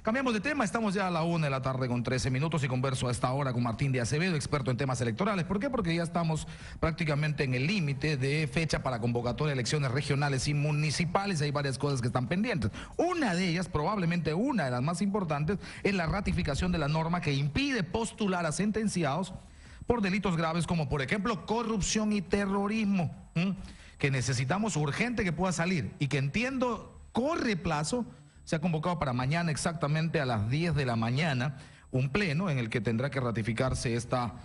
Cambiamos de tema, estamos ya a la 1 de la tarde con 13 minutos y converso a esta hora con Martín de Acevedo, experto en temas electorales. ¿Por qué? Porque ya estamos prácticamente en el límite de fecha para convocatoria de elecciones regionales y municipales. Hay varias cosas que están pendientes. Una de ellas, probablemente una de las más importantes, es la ratificación de la norma que impide postular a sentenciados por delitos graves como, por ejemplo, corrupción y terrorismo, que necesitamos urgente que pueda salir y que entiendo corre plazo. Se ha convocado para mañana exactamente a las 10 de la mañana un pleno en el que tendrá que ratificarse esta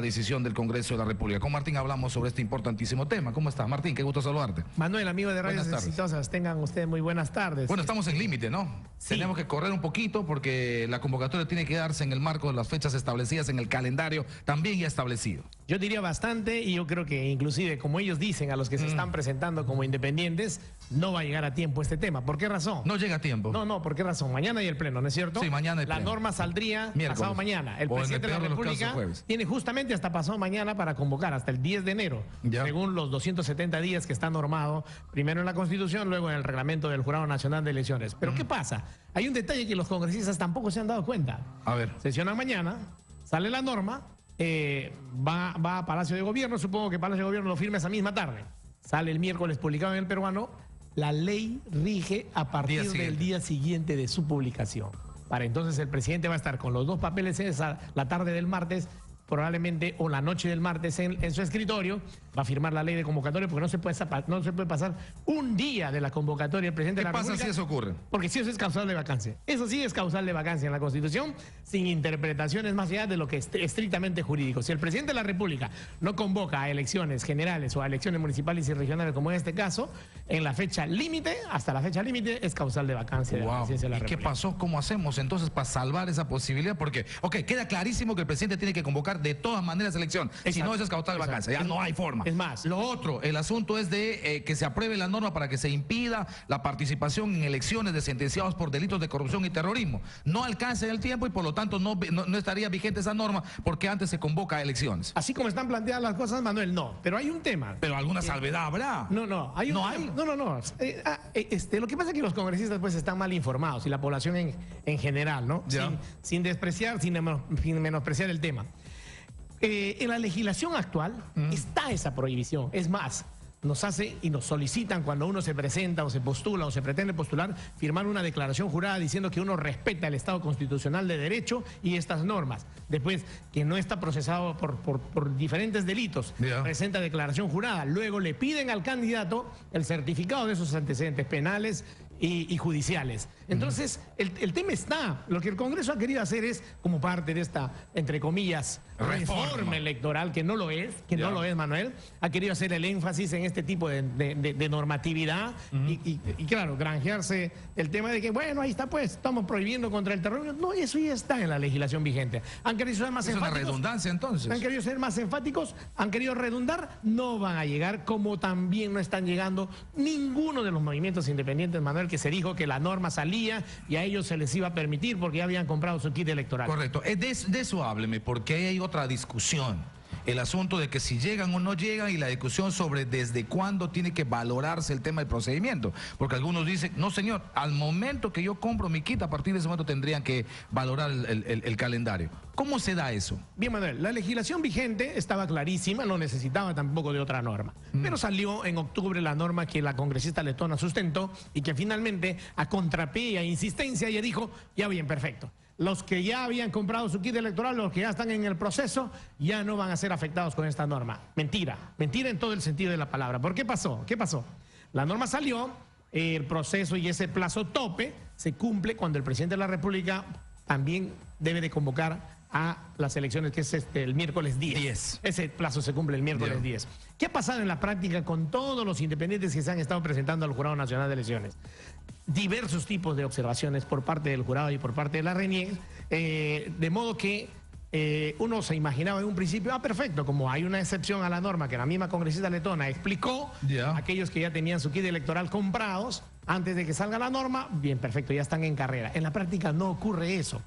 decisión del Congreso de la República. Con Martín hablamos sobre este importantísimo tema. ¿Cómo estás, Martín? Qué gusto saludarte. Manuel, amigo de Radios Exitosas, tengan ustedes muy buenas tardes. Bueno, estamos en límite, ¿no? Sí. Tenemos que correr un poquito porque la convocatoria tiene que darse en el marco de las fechas establecidas en el calendario también ya establecido. Yo diría bastante, y yo creo que inclusive, como ellos dicen, a los que se están presentando como independientes, no va a llegar a tiempo este tema. ¿Por qué razón? No llega a tiempo. No, ¿por qué razón? Mañana hay el pleno, ¿no es cierto? Sí, mañana hay pleno. La norma saldría pasado mañana. El presidente de la República tiene justamente hasta pasado mañana para convocar, hasta el 10 de enero, según los 270 días que está normado, primero en la Constitución, luego en el reglamento del Jurado Nacional de Elecciones. Pero ¿qué pasa? Hay un detalle que los congresistas tampoco se han dado cuenta. A ver. Sesionan mañana, sale la norma, va a Palacio de Gobierno, supongo que Palacio de Gobierno lo firma esa misma tarde. Sale el miércoles publicado en el Peruano, la ley rige a partir del día siguiente de su publicación. Para entonces el presidente va a estar con los dos papeles la tarde del martes, probablemente, o la noche del martes en su escritorio, va a firmar la ley de convocatoria porque no se puede pasar un día de la convocatoria del presidente de la República. ¿Qué pasa si eso ocurre? Porque si eso es causal de vacancia. Eso sí es causal de vacancia en la Constitución, sin interpretaciones más allá de lo que es estrictamente jurídico. Si el presidente de la República no convoca a elecciones generales o a elecciones municipales y regionales, como en este caso, en la fecha límite, hasta la fecha límite, es causal de vacancia de la presidencia de la República. ¿Y qué pasó? ¿Cómo hacemos entonces para salvar esa posibilidad? Porque, queda clarísimo que el presidente tiene que convocar de todas maneras elección. Si no, eso es causal de vacancia. Ya no hay forma. Es más, lo otro, el asunto es de que se apruebe la norma para que se impida la participación en elecciones de sentenciados por delitos de corrupción y terrorismo. No alcanza el tiempo y por lo tanto no estaría vigente esa norma porque antes se convoca a elecciones. Así como están planteadas las cosas, Manuel, no. Pero hay un tema. Pero alguna salvedad habrá. No. Lo que pasa es que los congresistas pues están mal informados y la población en general, ¿no? Sin despreciar, sin menospreciar el tema. En la legislación actual está esa prohibición. Es más, nos hace y nos solicitan cuando uno se presenta o se postula o se pretende postular, firmar una declaración jurada diciendo que uno respeta el Estado constitucional de derecho y estas normas. Después, que no está procesado por diferentes delitos, presenta declaración jurada. Luego le piden al candidato el certificado de esos antecedentes penales y judiciales. Entonces, el tema está. Lo que el Congreso ha querido hacer es, como parte de esta, entre comillas, reforma electoral, que no lo es, Manuel, ha querido hacer el énfasis en este tipo de normatividad y claro, granjearse el tema de que, bueno, ahí está pues, estamos prohibiendo contra el terrorismo. No, eso ya está en la legislación vigente. Han querido ser más enfáticos. Es una redundancia entonces. Han querido ser más enfáticos, han querido redundar, no van a llegar, como también no están llegando ninguno de los movimientos independientes, Manuel, que se dijo que la norma salía y a ellos se les iba a permitir porque ya habían comprado su kit electoral. Correcto. De eso hábleme, porque hay otra discusión. El asunto de que si llegan o no llegan y la discusión sobre desde cuándo tiene que valorarse el tema del procedimiento. Porque algunos dicen, no señor, al momento que yo compro mi kit, a partir de ese momento tendrían que valorar el calendario. ¿Cómo se da eso? Bien, Manuel, la legislación vigente estaba clarísima, no necesitaba tampoco de otra norma. Pero salió en octubre la norma que la congresista letona sustentó y que finalmente, a contrapié y a insistencia, ella dijo, ya bien, perfecto. Los que ya habían comprado su kit electoral, los que ya están en el proceso, ya no van a ser afectados con esta norma. Mentira, mentira en todo el sentido de la palabra. ¿Por qué pasó? ¿Qué pasó? La norma salió, el proceso y ese plazo tope se cumple cuando el presidente de la República también debe de convocar a las elecciones, que es el miércoles 10. Ese plazo se cumple el miércoles 10. ¿Qué ha pasado en la práctica con todos los independientes que se han estado presentando al Jurado Nacional de Elecciones? Diversos tipos de observaciones por parte del jurado y por parte de la RENIEC, de modo que uno se imaginaba en un principio, perfecto, como hay una excepción a la norma que la misma congresista letona explicó, aquellos que ya tenían su kit electoral comprados, antes de que salga la norma, bien, perfecto, ya están en carrera. En la práctica no ocurre eso.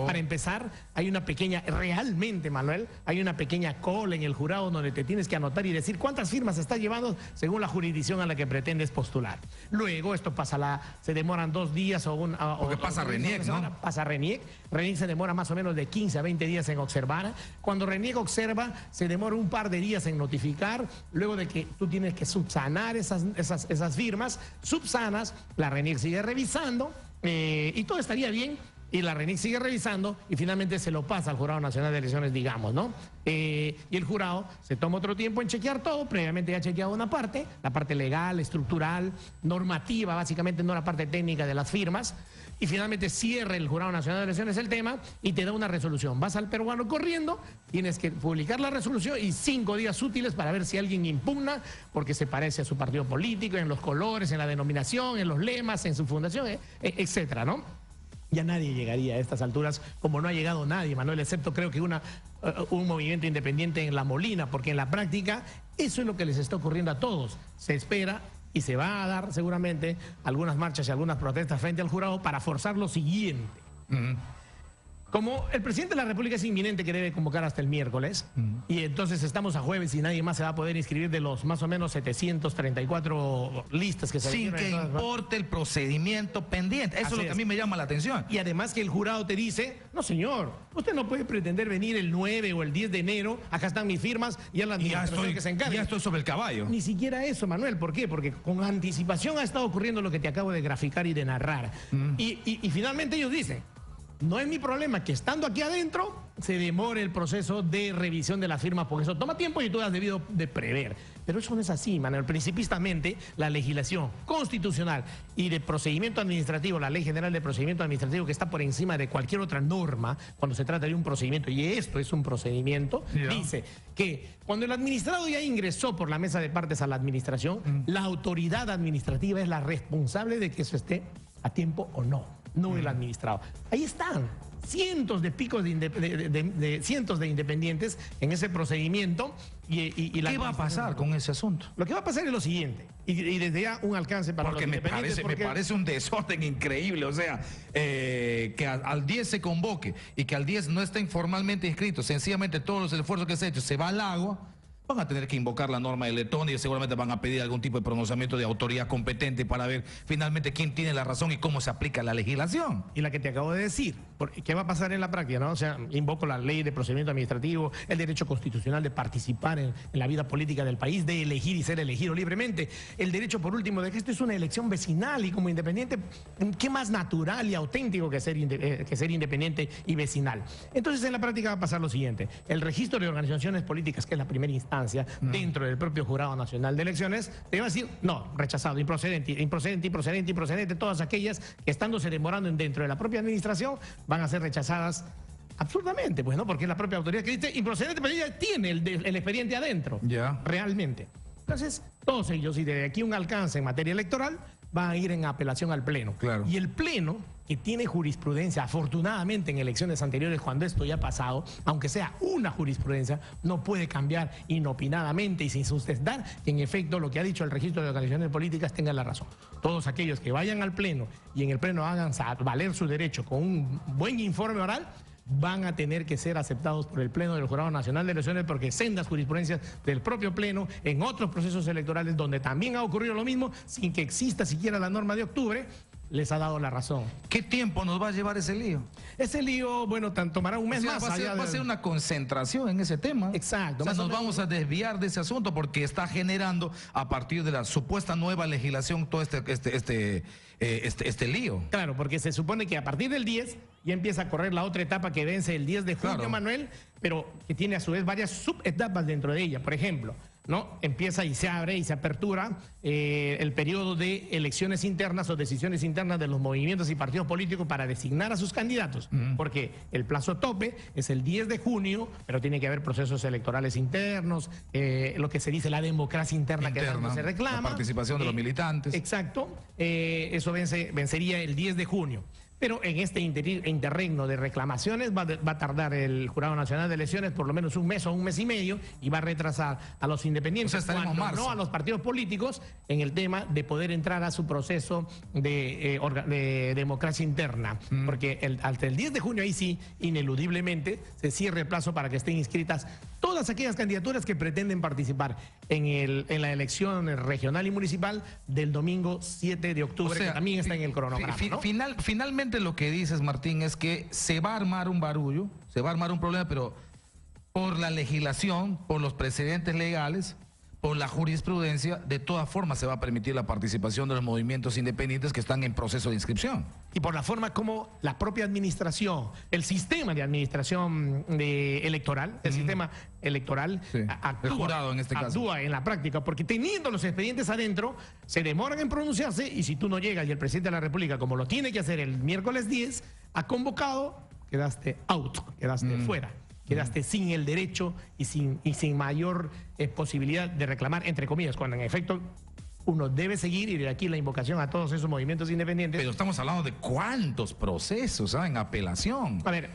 Para empezar, hay una pequeña, realmente, Manuel, hay una pequeña cola en el jurado donde te tienes que anotar y decir cuántas firmas estás llevando según la jurisdicción a la que pretendes postular. Luego esto pasa, se demoran 2 días Porque pasa RENIEC, ¿no? Pasa RENIEC. RENIEC se demora más o menos de 15 a 20 días en observar. Cuando RENIEC observa, se demora un par de días en notificar. Luego de que tú tienes que subsanar esas firmas, subsanas, la RENIEC sigue revisando y todo estaría bien. Y la RENIEC sigue revisando y finalmente se lo pasa al Jurado Nacional de Elecciones, digamos, ¿no? Y el jurado se toma otro tiempo en chequear todo, previamente ya ha chequeado una parte, la parte legal, estructural, normativa, básicamente no la parte técnica de las firmas, y finalmente cierra el Jurado Nacional de Elecciones el tema y te da una resolución. Vas al peruano corriendo, tienes que publicar la resolución y 5 días útiles para ver si alguien impugna porque se parece a su partido político, en los colores, en la denominación, en los lemas, en su fundación, etcétera, ¿no? Ya nadie llegaría a estas alturas, como no ha llegado nadie, Manuel, excepto creo que un movimiento independiente en La Molina, porque en la práctica eso es lo que les está ocurriendo a todos. Se espera y se va a dar seguramente algunas marchas y algunas protestas frente al jurado para forzar lo siguiente. Como el presidente de la República es inminente que debe convocar hasta el miércoles, y entonces estamos a jueves y nadie más se va a poder inscribir de los más o menos 734 listas que se sin que importe el procedimiento pendiente. Eso es lo que a mí me llama la atención. Y además que el jurado te dice, no señor, usted no puede pretender venir el 9 o el 10 de enero, acá están mis firmas, y a la administración que se encargue. Ya estoy sobre el caballo. Ni siquiera eso, Manuel. ¿Por qué? Porque con anticipación ha estado ocurriendo lo que te acabo de graficar y de narrar. Y finalmente ellos dicen, no es mi problema que estando aquí adentro se demore el proceso de revisión de las firmas, porque eso toma tiempo y tú has debido de prever. Pero eso no es así, Manuel. Principistamente, la legislación constitucional y de procedimiento administrativo, la Ley General de Procedimiento Administrativo, que está por encima de cualquier otra norma cuando se trata de un procedimiento, y esto es un procedimiento, dice que cuando el administrado ya ingresó por la mesa de partes a la administración, la autoridad administrativa es la responsable de que eso esté a tiempo o no el administrado. Ahí están cientos de picos cientos de independientes en ese procedimiento. ¿Qué va a pasar con ese asunto? Lo que va a pasar es lo siguiente, y desde ya un alcance para los independientes. Me parece un desorden increíble, o sea, que al 10 se convoque y que al 10 no estén formalmente inscritos, sencillamente todos los esfuerzos que se ha hecho se va al agua. Van a tener que invocar la norma de Letonia y seguramente van a pedir algún tipo de pronunciamiento de autoridad competente para ver finalmente quién tiene la razón y cómo se aplica la legislación. Y la que te acabo de decir, ¿qué va a pasar en la práctica, no? O sea, invoco la ley de procedimiento administrativo, el derecho constitucional de participar en la vida política del país, de elegir y ser elegido libremente, el derecho, por último, de que esto es una elección vecinal y como independiente, ¿qué más natural y auténtico que ser independiente y vecinal? Entonces, en la práctica va a pasar lo siguiente, el registro de organizaciones políticas, que es la primera instancia, dentro del propio Jurado Nacional de Elecciones, te va a decir, no, rechazado, improcedente, todas aquellas que estándose demorando dentro de la propia administración van a ser rechazadas absurdamente, pues, ¿no? Porque es la propia autoridad que dice improcedente, pero ella tiene el expediente adentro, realmente. Entonces, todos ellos, y desde aquí un alcance en materia electoral, van a ir en apelación al Pleno. Claro. Y el Pleno, que tiene jurisprudencia, afortunadamente en elecciones anteriores, cuando esto ya ha pasado, aunque sea una jurisprudencia, no puede cambiar inopinadamente y sin sustentar que en efecto lo que ha dicho el registro de organizaciones políticas tenga la razón. Todos aquellos que vayan al Pleno y en el Pleno hagan valer su derecho con un buen informe oral, van a tener que ser aceptados por el Pleno del Jurado Nacional de Elecciones, porque sendas jurisprudencias del propio Pleno en otros procesos electorales donde también ha ocurrido lo mismo, sin que exista siquiera la norma de octubre, les ha dado la razón. ¿Qué tiempo nos va a llevar ese lío? Ese lío, bueno, tomará un mes más. Va a ser una concentración en ese tema. Exacto. O sea, nos vamos a desviar de ese asunto porque está generando, a partir de la supuesta nueva legislación, todo este lío. Claro, porque se supone que a partir del 10 ya empieza a correr la otra etapa que vence el 10 de junio, claro, Manuel, pero que tiene a su vez varias subetapas dentro de ella. Por ejemplo, ¿no? Empieza y se abre y se apertura el periodo de elecciones internas o decisiones internas de los movimientos y partidos políticos para designar a sus candidatos, porque el plazo tope es el 10 de junio, pero tiene que haber procesos electorales internos, lo que se dice la democracia interna que tanto se reclama. La participación de los militantes. Exacto, eso vencería el 10 de junio. Pero en este interregno de reclamaciones va a tardar el Jurado Nacional de Elecciones por lo menos un mes o un mes y medio y va a retrasar a los independientes, no a los partidos políticos, en el tema de poder entrar a su proceso de democracia interna. Porque hasta el 10 de junio ahí sí, ineludiblemente, se cierra el plazo para que estén inscritas todas aquellas candidaturas que pretenden participar en la elección regional y municipal del domingo 7 de octubre, que también está en el cronograma, ¿no? Finalmente lo que dices, Martín, es que se va a armar un barullo, se va a armar un problema, pero por la legislación, por los precedentes legales, por la jurisprudencia, de todas formas se va a permitir la participación de los movimientos independientes que están en proceso de inscripción. Y por la forma como la propia administración, el sistema de administración electoral, el sistema electoral actúa en la práctica, porque teniendo los expedientes adentro, se demoran en pronunciarse y si tú no llegas y el presidente de la República, como lo tiene que hacer el miércoles 10, ha convocado, quedaste out, quedaste fuera. Quedaste sin el derecho y sin mayor posibilidad de reclamar, entre comillas, cuando en efecto uno debe seguir, y de aquí la invocación a todos esos movimientos independientes. Pero estamos hablando de cuántos procesos en apelación. A ver,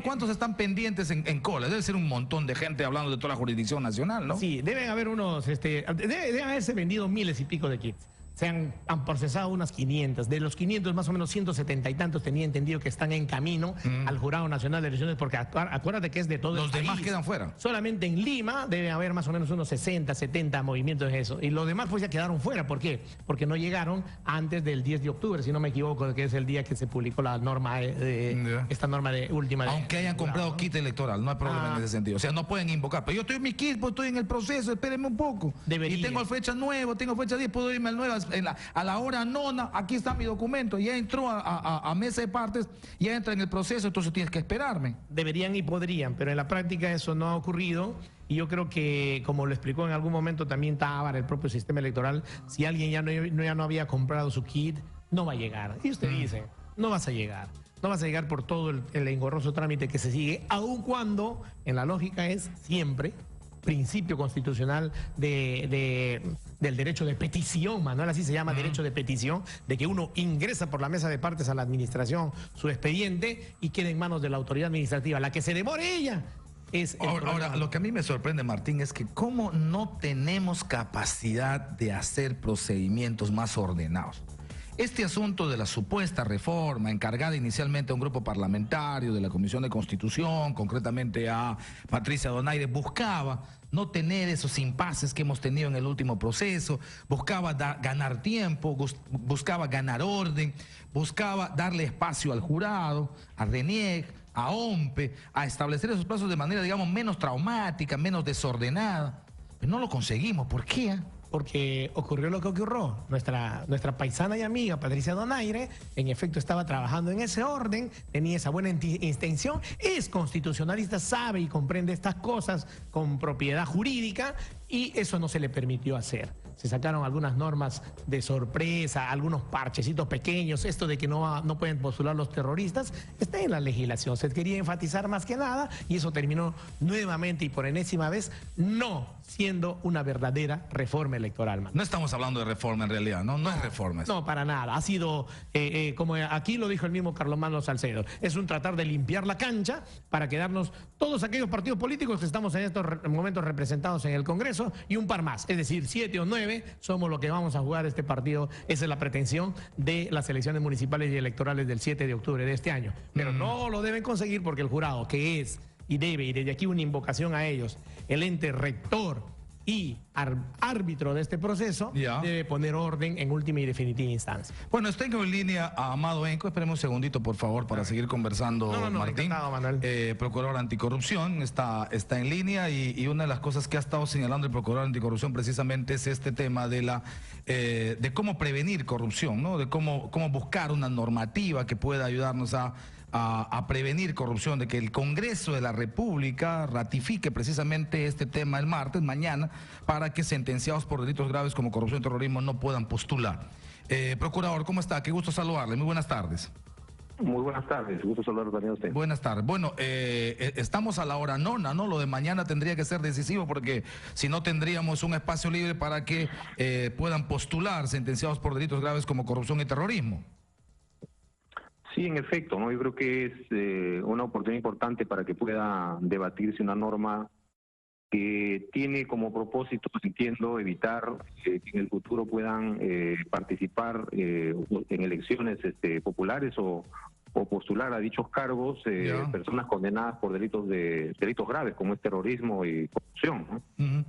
¿cuántos están pendientes en cola? Debe ser un montón de gente hablando de toda la jurisdicción nacional, ¿no? Sí, deben haber deben haberse vendido miles y pico de kits. Se han procesado unas 500. De los 500, más o menos 170 y tantos tenía entendido que están en camino al Jurado Nacional de Elecciones, porque acuérdate que es de todo el país. Los demás quedan fuera. Solamente en Lima deben haber más o menos unos 60, 70 movimientos de eso. Y los demás pues ya quedaron fuera. ¿Por qué? Porque no llegaron antes del 10 de octubre, si no me equivoco, que es el día que se publicó la norma, esta norma última. Aunque hayan comprado kit electoral, no hay problema en ese sentido. O sea, no pueden invocar. Pero yo estoy en mi kit, pues estoy en el proceso, espérenme un poco. Y tengo fecha 9, tengo fecha 10, puedo irme al 9 a la hora nona, aquí está mi documento, ya entró a mesa de partes, ya entra en el proceso, entonces tienes que esperarme. Deberían y podrían, pero en la práctica eso no ha ocurrido, y yo creo que, como lo explicó en algún momento también Tábara, el propio sistema electoral, si alguien ya no había comprado su kit, no va a llegar. Y usted dice, no vas a llegar. No vas a llegar por todo el engorroso trámite que se sigue, aun cuando en la lógica es siempre principio constitucional del derecho de petición, Manuel, así se llama, derecho de petición, de que uno ingresa por la mesa de partes a la administración su expediente y queda en manos de la autoridad administrativa. La que se demore ella es el ahora, lo que a mí me sorprende, Martín, es que cómo no tenemos capacidad de hacer procedimientos más ordenados. Este asunto de la supuesta reforma encargada inicialmente a un grupo parlamentario de la Comisión de Constitución, concretamente a Patricia Donaire, buscaba no tener esos impases que hemos tenido en el último proceso, buscaba ganar tiempo, buscaba ganar orden, buscaba darle espacio al jurado, a RENIEC, a OMPE, a establecer esos plazos de manera, digamos, menos traumática, menos desordenada. Pero no lo conseguimos. ¿Por qué? Porque ocurrió lo que ocurrió. Nuestra paisana y amiga Patricia Donaire, en efecto, estaba trabajando en ese orden, tenía esa buena intención, es constitucionalista, sabe y comprende estas cosas con propiedad jurídica, y eso no se le permitió hacer. Se sacaron algunas normas de sorpresa, algunos parchecitos pequeños, esto de que no pueden postular los terroristas, está en la legislación. Se quería enfatizar más que nada y eso terminó nuevamente y por enésima vez no siendo una verdadera reforma electoral, man. No estamos hablando de reforma en realidad, ¿no? No es reforma. No, para nada. Ha sido, como aquí lo dijo el mismo Carlomagno Salcedo, es un tratar de limpiar la cancha para quedarnos todos aquellos partidos políticos que estamos en estos momentos representados en el Congreso y un par más, es decir, 7 o 9 somos los que vamos a jugar este partido. Esa es la pretensión de las elecciones municipales y electorales del 7 de octubre de este año. Pero no lo deben conseguir porque el jurado, que es y debe, y desde aquí una invocación a ellos, el ente rector y árbitro de este proceso, debe poner orden en última y definitiva instancia. Bueno, tengo en línea a Amado Enco. Esperemos un segundito, por favor, para seguir conversando, Martín. Procurador anticorrupción, está en línea y una de las cosas que ha estado señalando el procurador anticorrupción precisamente es este tema de cómo prevenir corrupción, ¿no? De cómo buscar una normativa que pueda ayudarnos a prevenir corrupción, de que el Congreso de la República ratifique precisamente este tema el martes, mañana, para que sentenciados por delitos graves como corrupción y terrorismo no puedan postular. Procurador, ¿cómo está? Qué gusto saludarle. Muy buenas tardes. Muy buenas tardes, gusto saludarlo también a usted. Buenas tardes. Bueno, estamos a la hora nona, ¿no? Lo de mañana tendría que ser decisivo porque si no tendríamos un espacio libre para que puedan postular sentenciados por delitos graves como corrupción y terrorismo. Sí, en efecto, ¿no? Yo creo que es una oportunidad importante para que pueda debatirse una norma que tiene como propósito, entiendo, evitar que en el futuro puedan participar en elecciones populares o postular a dichos cargos personas condenadas por delitos graves como es terrorismo y corrupción, ¿no?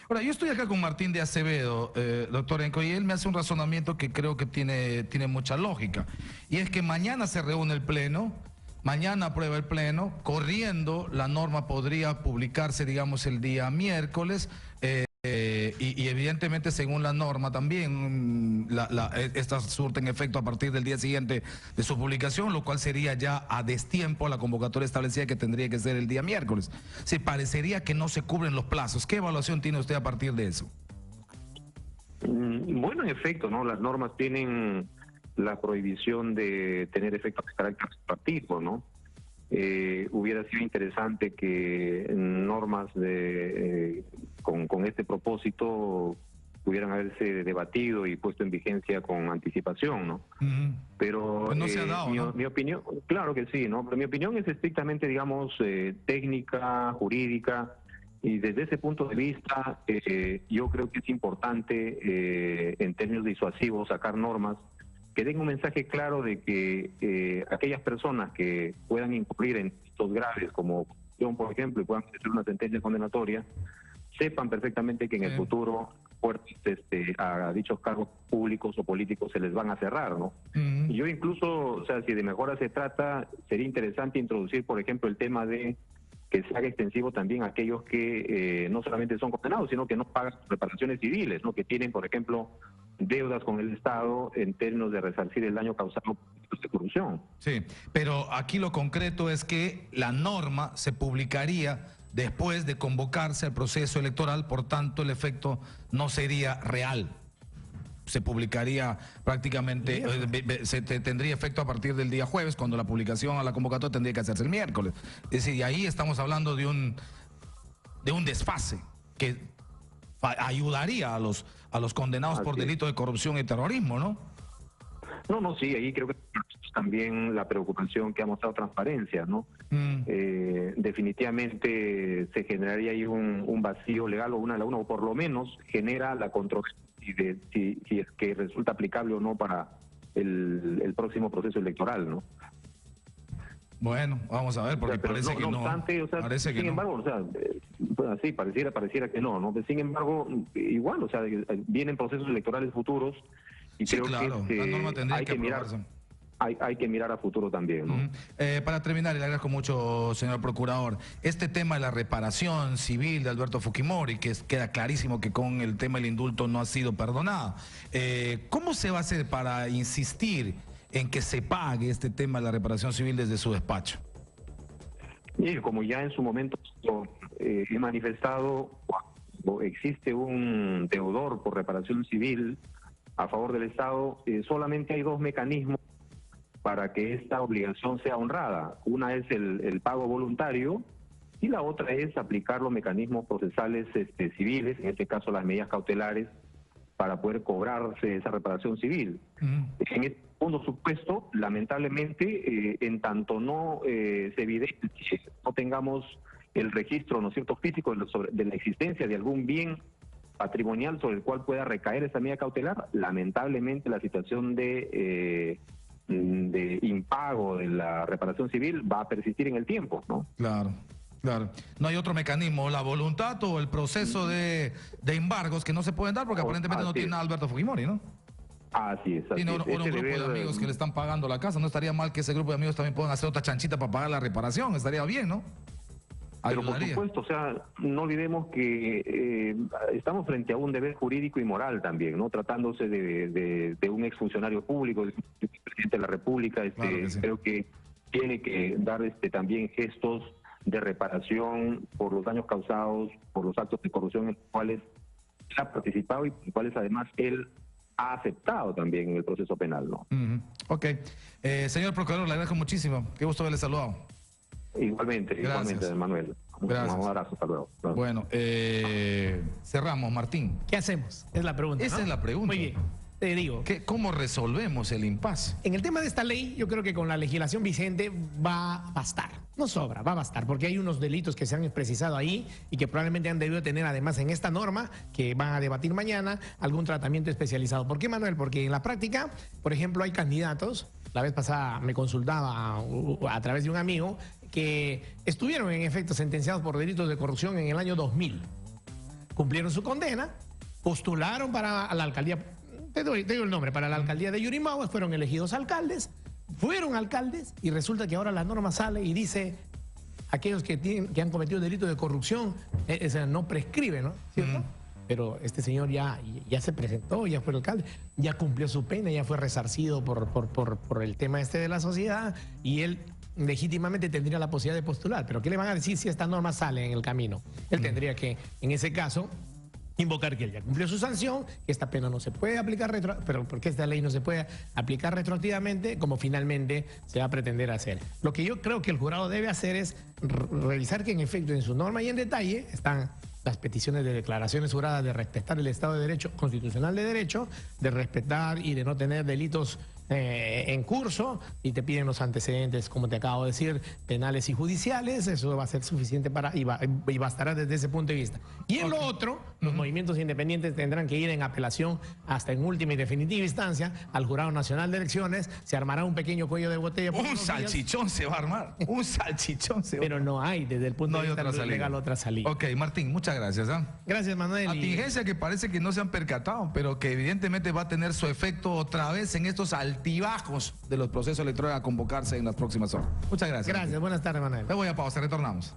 Ahora, yo estoy acá con Martín de Acevedo, doctor Enco, y él me hace un razonamiento que creo que tiene mucha lógica. Y es que mañana se reúne el Pleno, mañana aprueba el Pleno, corriendo la norma podría publicarse, digamos, el día miércoles, y evidentemente según la norma también estas surten efecto a partir del día siguiente de su publicación, lo cual sería ya a destiempo la convocatoria establecida que tendría que ser el día miércoles. Se parecería que no se cubren los plazos. ¿Qué evaluación tiene usted a partir de eso? Bueno, en efecto, ¿no? Las normas tienen la prohibición de tener efectos de carácter retroactivo, ¿no? Hubiera sido interesante que normas con este propósito pudieran haberse debatido y puesto en vigencia con anticipación, ¿no? Pero pues no se ha dado, mi opinión, claro que sí, ¿no? Pero mi opinión es estrictamente, digamos, técnica, jurídica, y desde ese punto de vista yo creo que es importante en términos disuasivos sacar normas que den un mensaje claro de que aquellas personas que puedan incurrir en delitos graves como corrupción, por ejemplo, y puedan hacer una sentencia condenatoria, sepan perfectamente que en el futuro puertas a dichos cargos públicos o políticos se les van a cerrar, ¿no? Y yo incluso, o sea, si de mejora se trata, sería interesante introducir, por ejemplo, el tema de que se haga extensivo también a aquellos que no solamente son condenados, sino que no pagan reparaciones civiles, ¿no? Que tienen, por ejemplo, deudas con el Estado en términos de resarcir el daño causado por delitos de corrupción. Sí, pero aquí lo concreto es que la norma se publicaría después de convocarse al proceso electoral, por tanto el efecto no sería real. Se publicaría prácticamente, tendría efecto a partir del día jueves, cuando la publicación a la convocatoria tendría que hacerse el miércoles. Es decir, y ahí estamos hablando de un desfase que ayudaría a los condenados por delitos de corrupción y terrorismo, ¿no? No, sí, ahí creo que también la preocupación que ha mostrado Transparencia, ¿no? Definitivamente se generaría ahí un vacío legal o una laguna, o por lo menos genera la controversia de si es que resulta aplicable o no para el próximo proceso electoral, ¿no? Bueno, vamos a ver, porque parece que no. No obstante, o sea, parece que sin embargo, o sea, pues así pareciera que no, ¿no? Sin embargo, igual, o sea, vienen procesos electorales futuros y sí, creo claro, que la norma tendría que mirar, aprobarse. hay que mirar a futuro también, ¿no? Para terminar, y le agradezco mucho, señor procurador, este tema de la reparación civil de Alberto Fujimori, que queda clarísimo que con el tema del indulto no ha sido perdonado, ¿cómo se va a hacer para insistir en que se pague este tema de la reparación civil desde su despacho? Y como ya en su momento he manifestado, cuando existe un deudor por reparación civil a favor del Estado, solamente hay dos mecanismos para que esta obligación sea honrada. Una es el pago voluntario y la otra es aplicar los mecanismos procesales civiles, en este caso las medidas cautelares, para poder cobrarse esa reparación civil. En este segundo supuesto, lamentablemente, en tanto no se evidencie, no tengamos el registro, ¿no es cierto?, físico de la existencia de algún bien patrimonial sobre el cual pueda recaer esa medida cautelar, lamentablemente la situación de impago de la reparación civil va a persistir en el tiempo, ¿no? Claro. Claro, no hay otro mecanismo, la voluntad o el proceso de embargos que no se pueden dar porque aparentemente no tiene nada Alberto Fujimori, ¿no? Así es. Tiene un grupo de amigos que le están pagando la casa, no estaría mal que ese grupo de amigos también puedan hacer otra chanchita para pagar la reparación, estaría bien, ¿no? Pero por supuesto, o sea, no olvidemos que estamos frente a un deber jurídico y moral también, ¿no? Tratándose de un exfuncionario público, del presidente de la República, claro que sí. Creo que tiene que dar también gestos de reparación por los daños causados, por los actos de corrupción en los cuales ha participado y por los cuales además él ha aceptado también en el proceso penal, ¿no? Ok. Señor Procurador, le agradezco muchísimo. Qué gusto haberle saludado. Igualmente, Manuel. Gracias. Un abrazo, hasta luego. Gracias. Bueno, cerramos, Martín. ¿Qué hacemos? Es la pregunta. Esa es la pregunta. Muy bien. te digo. ¿Cómo resolvemos el impasse? En el tema de esta ley, yo creo que con la legislación vigente va a bastar. No sobra, va a bastar, porque hay unos delitos que se han precisado ahí y que probablemente han debido tener, además, en esta norma, que van a debatir mañana, algún tratamiento especializado. ¿Por qué, Manuel? Porque en la práctica, por ejemplo, hay candidatos, la vez pasada me consultaba a través de un amigo, que estuvieron en efecto sentenciados por delitos de corrupción en el año 2000. Cumplieron su condena, postularon para la alcaldía, te doy el nombre, para la alcaldía de Yurimaguas, fueron elegidos alcaldes, fueron alcaldes y resulta que ahora la norma sale y dice aquellos que han cometido delitos de corrupción, no prescribe, ¿no? ¿Cierto? Pero este señor ya se presentó, ya fue alcalde, ya cumplió su pena, ya fue resarcido por el tema este de la sociedad y él legítimamente tendría la posibilidad de postular. Pero ¿qué le van a decir si esta norma sale en el camino? Él tendría que, en ese caso, invocar que él ya cumplió su sanción, que esta pena no se puede aplicar pero porque esta ley no se puede aplicar retroactivamente, como finalmente se va a pretender hacer. Lo que yo creo que el jurado debe hacer es revisar que en efecto en su norma y en detalle están las peticiones de declaraciones juradas de respetar el Estado de Derecho, constitucional de derecho, de respetar y de no tener delitos en curso, y te piden los antecedentes, como te acabo de decir, penales y judiciales. Eso va a ser suficiente y bastará desde ese punto de vista. Y en lo otro, los movimientos independientes tendrán que ir en apelación hasta en última y definitiva instancia al Jurado Nacional de Elecciones. Se armará un pequeño cuello de botella. Un salchichón se va a armar. Un salchichón se va a armar. Pero no hay, desde el punto de vista legal, otra salida. Ok, Martín, muchas gracias. Gracias, Manuel. Atingencia que parece que no se han percatado, pero que evidentemente va a tener su efecto otra vez en estos altibajos de los procesos electorales a convocarse en las próximas horas. Muchas gracias. Gracias, buenas tardes, Manuel. Me voy a pausa, retornamos.